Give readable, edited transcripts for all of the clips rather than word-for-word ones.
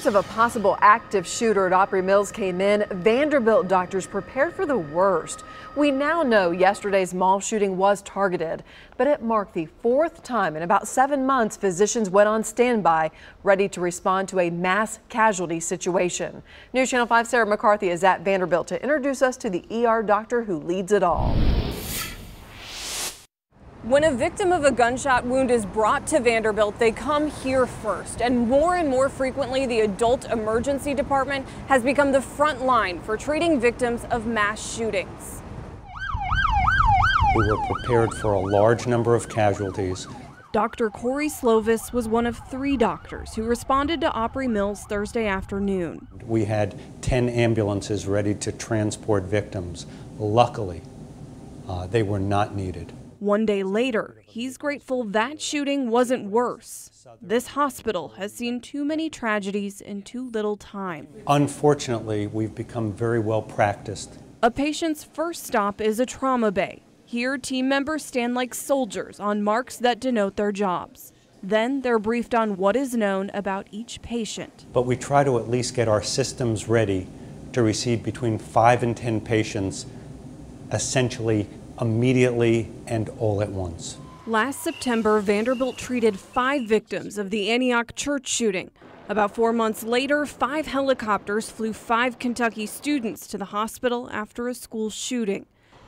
Reports of a possible active shooter at Opry Mills came in. Vanderbilt doctors prepared for the worst. We now know yesterday's mall shooting was targeted, but it marked the fourth time in about 7 months physicians went on standby, ready to respond to a mass casualty situation. News Channel 5's Sarah McCarthy is at Vanderbilt to introduce us to the ER doctor who leads it all. When a victim of a gunshot wound is brought to Vanderbilt, they come here first. And more frequently, the adult emergency department has become the front line for treating victims of mass shootings. We were prepared for a large number of casualties. Dr. Corey Slovis was one of 3 doctors who responded to Opry Mills Thursday afternoon. We had 10 ambulances ready to transport victims. Luckily, they were not needed. One day later, he's grateful that shooting wasn't worse. This hospital has seen too many tragedies in too little time. Unfortunately, we've become very well practiced. A patient's first stop is a trauma bay. Here, team members stand like soldiers on marks that denote their jobs. Then they're briefed on what is known about each patient. But we try to at least get our systems ready to receive between 5 and 10 patients, essentially immediately and all at once. Last September, Vanderbilt treated 5 victims of the Antioch church shooting. About 4 months later, 5 helicopters flew 5 Kentucky students to the hospital after a school shooting.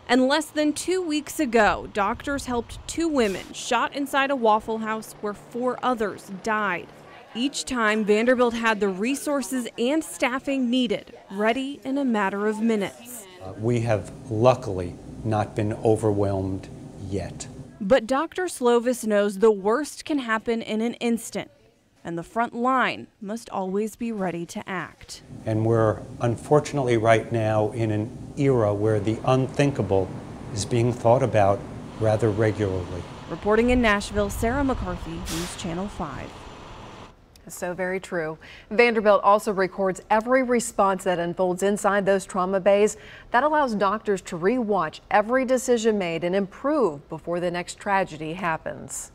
And less than 2 weeks ago, doctors helped 2 women shot inside a Waffle House where 4 others died. Each time, Vanderbilt had the resources and staffing needed, ready in a matter of minutes. We have luckily not been overwhelmed yet. But Dr. Slovis knows the worst can happen in an instant, and the front line must always be ready to act. And we're unfortunately right now in an era where the unthinkable is being thought about rather regularly. Reporting in Nashville, Sarah McCarthy, News Channel 5. So very true. Vanderbilt also records every response that unfolds inside those trauma bays. That allows doctors to rewatch every decision made and improve before the next tragedy happens.